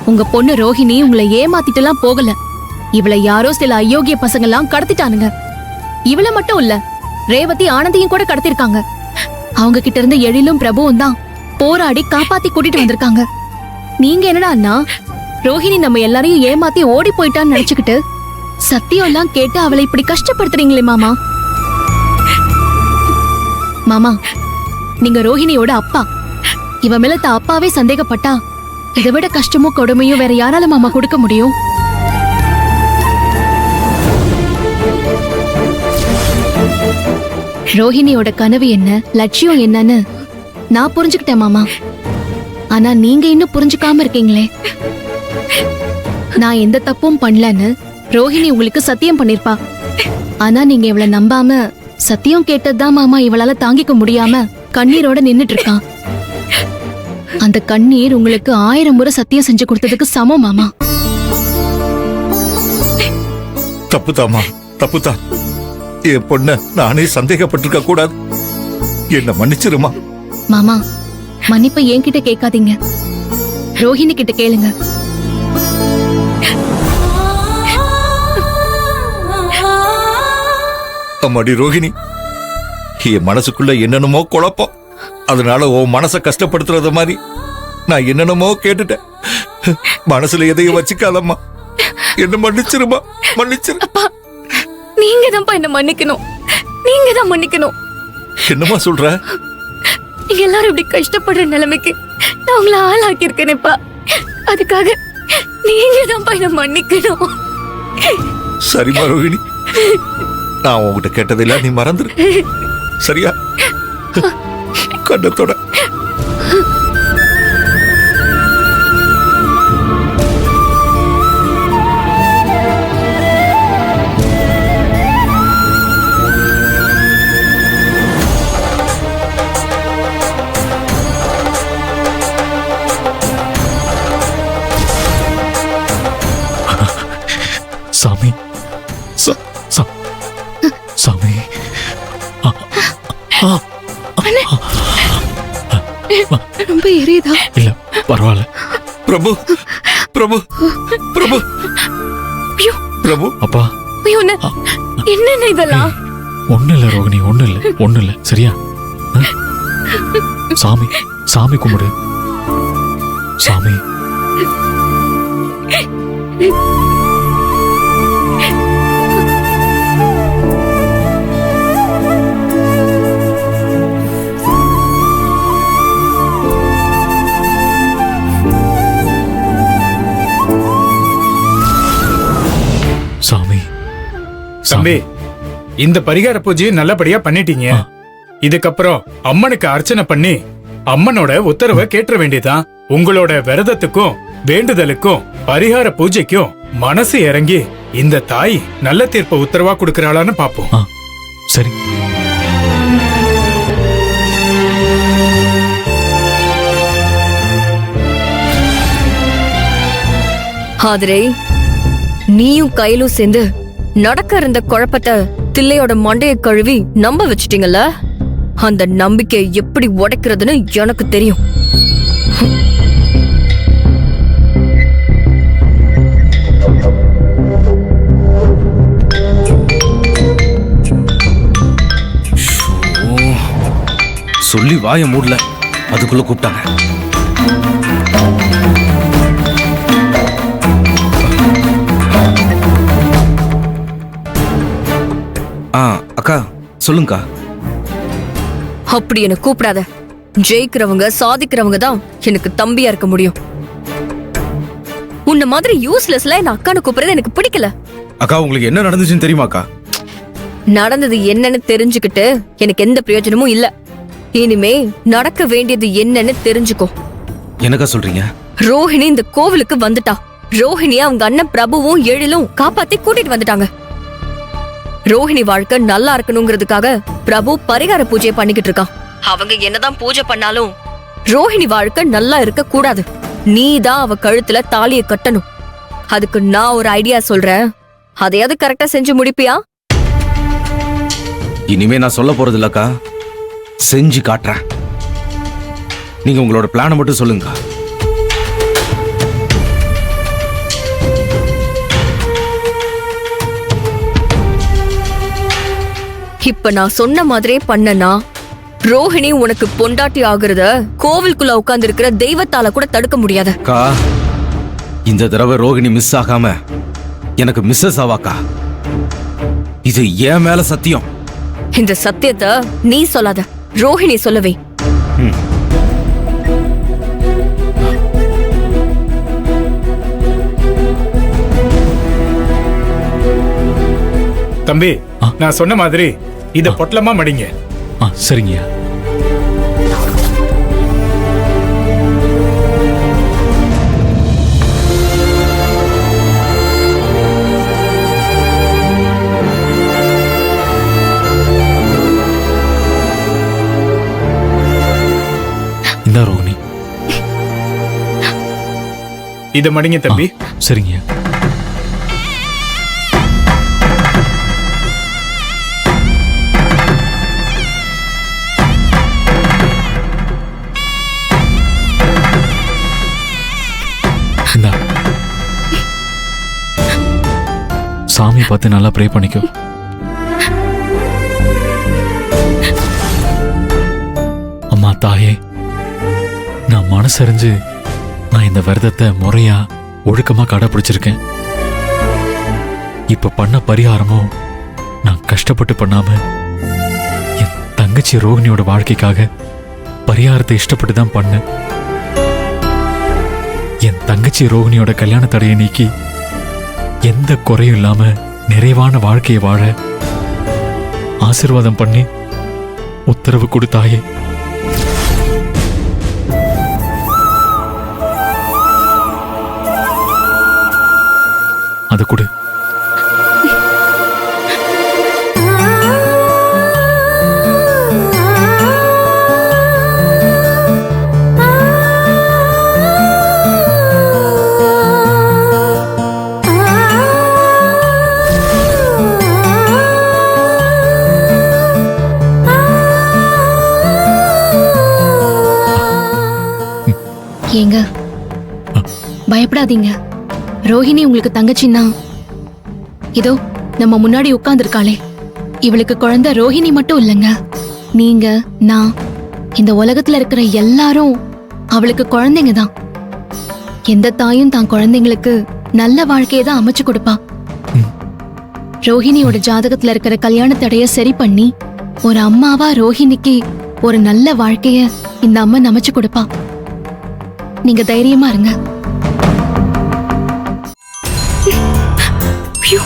உங்க பொண்ணு ரோஹிணி உங்களை ஏமாத்திட்டுலாம் போகல. இவளை யாரோ சில அயோக்கிய பசங்க எல்லாம் கடத்திட்டானுங்க. இவள மட்டும் இல்ல, ரேவதி ஆனந்தியும் கூட கடத்திருக்காங்க. அவங்க கிட்ட இருந்து எழிலும் பிரபுவும் தான் போராடி காப்பாத்தி கூட்டிட்டு வந்திருக்காங்க. நீங்க என்னடா ரோஹிணி நம்ம எல்லாரையும் ஏமாத்தி ஓடி போயிட்டான்னு நினைச்சுக்கிட்டு சத்தியம் எல்லாம் கேட்டு அவளை இப்படி கஷ்டப்படுத்துறீங்களே மாமா. மாமா, நீங்க ரோஹிணியோட அப்பா. இவ மேல அப்பாவே சந்தேகப்பட்டா இதை விட கஷ்டமும் கொடுமையும் வேற யாரால மாமா கொடுக்க முடியும்? ரோஹிணியோட கனவு என்ன, லட்சியம் என்னன்னு நான் புரிஞ்சுக்கிட்டேன் மாமா. ஆனா நீங்க இன்னும் புரிஞ்சுக்காம இருக்கீங்களே. நான் எந்த தப்பும் பண்ணலன்னு ரோஹிணி உங்களுக்கு சத்தியம் பண்ணிருப்பா. ஆனா நீங்க இவளை நம்பாம சத்தியம் கேட்டதுதான் மாமா இவளால தாங்கிக்க முடியாம கண்ணீரோட நின்னுட்டு இருக்கான். அந்த கண்ணீர் உங்களுக்கு 1000 முறை சத்தியம் செஞ்சு கொடுத்ததுக்கு சமம் மாமா. தப்புதாமா, தப்புதான். என் பொண்ண நானே சந்தேகப்பட்டிருக்க கூடாது. என்ன மன்னிச்சிருமா. மாமா, மன்னிப்பை என்கிட்ட கேட்காதீங்க, ரோஹிணி கிட்ட கேளுங்க. அம்மாடி ரோஹிணி, என் மனசுக்குள்ள என்னென்னமோ குழப்பம். அதனால உன் மனச கஷ்டப்படுத்துறத மாதிரி நான் என்னென்னமோ கேட்டுட்டேன். மனசுல எதையும் வச்சுக்காதம்மா. என்ன மன்னிச்சிருமா, மன்னிச்சிரு. அப்பா, நீங்க தான் என்ன மன்னிக்கணும். நீங்க தான் மன்னிக்கணும். என்னமா சொல்ற? நீங்க எல்லாரும் இப்படி கஷ்டப்படுற நிலைமைக்கு நான் உங்களை ஆளாக்கி இருக்கேனேப்பா. அதுக்காக நீங்க தான் என்ன மன்னிக்கணும். சரிமா ரோஹிணி, நான் உங்ககிட்ட கேட்டதெல்லாம் நீ மறந்துரு, சரியா? கண்ணத்தோட சாமி, சாமி, ரொம்ப எரியுதா? இல்ல, பரவாயில்ல. பிரபு, பிரபு, பிரபு, பிரபு. அப்பா, என்ன இதெல்லாம்? ஒண்ணு இல்ல ரோகிணி, ஒண்ணு இல்ல சரியா? சாமி, சாமி கும்பிடு. சாமி. சாமி. தம்பி, இந்த பரிகார பூஜையை நல்லபடியா பண்ணிட்டீங்க. இதுக்கப்புறம் அம்மனுக்கு அர்ச்சனை பண்ணி அம்மனோட உத்தரவை கேட்ட வேண்டியதான். உங்களோட விரதத்துக்கும் வேண்டுதலுக்கும் பரிகார பூஜைக்கும் மனசு இறங்கி இந்த தாய் நல்ல தீர்ப்ப உத்தரவா கொடுக்கறாளான்னு பாப்போம். சரி. ஆதிரே, நீயும் கையிலும் சேர்ந்து நடக்க இருந்த குழப்பத்தை தில்லையோட மண்டையை கழுவி நம்ப வச்சிட்டீங்கல்ல. அந்த நம்பிக்கையை எப்படி உடைக்கிறதுன்னு எனக்கு தெரியும். சொல்லி வாய மூடல, அதுக்குள்ள கூப்பிட்டாங்க. அக்கா சொல்லுங்கக்கா. அப்படி என்ன கூப்பிடாத. ஜெயிக்கிறவங்க சாதிக்கிறவங்க தான் எனக்கு தம்பியா இருக்க முடியும். உன்ன மாதிரி யூஸ்லெஸ்ல என்ன அக்கான்னு கூப்பிடுறது எனக்கு பிடிக்கல. அக்கா, உங்களுக்கு என்ன நடந்துச்சுன்னு தெரியுமாக்கா? நடந்தது என்னன்னு தெரிஞ்சுக்கிட்டு எனக்கு எந்த பிரயோஜனமும் இல்ல. இனிமே நடக்க வேண்டியது என்னன்னு தெரிஞ்சுக்கோ. என்னக்கா சொல்றீங்க? ரோஹிணி இந்த கோவிலுக்கு வந்துட்டா. ரோஹிணிய அவங்க அண்ணன் பிரபுவும் எழிலும் காப்பாத்தி கூட்டிட்டு வந்துட்டாங்க. ரோஹிணி வாழ்க்கை நல்லா இருக்கணுங்கிறதுக்காக பிரபு பரிகார பூஜையை பண்ணிக்கிட்டு இருக்கான். அவங்க என்னதான் பூஜை பண்ணாலும் ரோஹிணி வாழ்க்கை நல்லா இருக்க கூடாது. நீதான் அவ கழுத்துல தாலிய கட்டணும். அதுக்கு நான் ஒரு ஐடியா சொல்றேன், அதையாவது கரெக்டா செஞ்சு முடிப்பியா? இனிமே நான் சொல்ல போறது இல்லக்கா, செஞ்சு காட்டுறேன். நீங்க உங்களோட பிளானை மட்டும் சொல்லுங்க. இப்ப நான் சொன்ன மாதிரியே பண்ணனா ரோஹிணி உனக்கு பொண்டாட்டி ஆகுறத கோவிலுக்குள்ள உட்கார்ந்து இருக்கிற தெய்வத்தால கூட தடுக்க முடியாது. அக்கா இந்த தடவை ரோகிணி மிஸ் ஆகாம எனக்கு மிஸ்ஸஸ் ஆவாக்கா. இது ஏன் மேல சத்தியம். இந்த சத்தியத்தை நீ சொல்லாத, ரோஹிணி சொல்லவே. தம்பி நான் சொன்ன மாதிரி இத பொட்டலமா மடிங்க. சரிங்கய்யா. இந்த ரோகிணி இத மடிங்க தம்பி. சரிங்கய்யா. இந்தா. சாமி பார்த்து நல்லா ப்ரே பண்ணிக்கோ. அம்மா தாயே, நான் மனசறிஞ்சு நான் இந்த விரதத்தை முறையா ஒழுக்கமா கடைபிடிச்சிருக்கேன். இப்ப பண்ண பரிகாரமும் நான் கஷ்டப்பட்டு பண்ணாம என் தங்கச்சி ரோகிணியோட வாழ்க்கைக்காக பரிகாரத்தை இஷ்டப்பட்டு தான் பண்ணேன். என் தங்கச்சி ரோகிணியோட கல்யாண தடையை நீக்கி எந்த குறையும் இல்லாம நிறைவான வாழ்க்கையை வாழ ஆசீர்வாதம் பண்ணி உத்தரவு கொடுத்தாயே. அது கொடு. ஏங்க பயப்படாதீங்க. ரோஹிணி உங்களுக்கு தங்கச்சின்னா இதோ நம்ம முன்னாடி உட்கார்ந்துருக்காளே, இவளுக்கு குழந்தை ரோஹிணி மட்டும் இல்லைங்க. நீங்க, நான், இந்த உலகத்துல இருக்கிற எல்லாரும் அவளுக்கு குழந்தைங்க தான். எந்த தாயும் தான் குழந்தைங்களுக்கு நல்ல வாழ்க்கையை தான் அமைச்சு கொடுப்பா. ரோஹிணியோட ஜாதகத்துல இருக்கிற கல்யாண தடைய சரி பண்ணி ஒரு அம்மாவா ரோஹிணிக்கு ஒரு நல்ல வாழ்க்கைய இந்த அம்மா அமைச்சு கொடுப்பா. நீங்க தைரியமா இருங்க. ஐயோ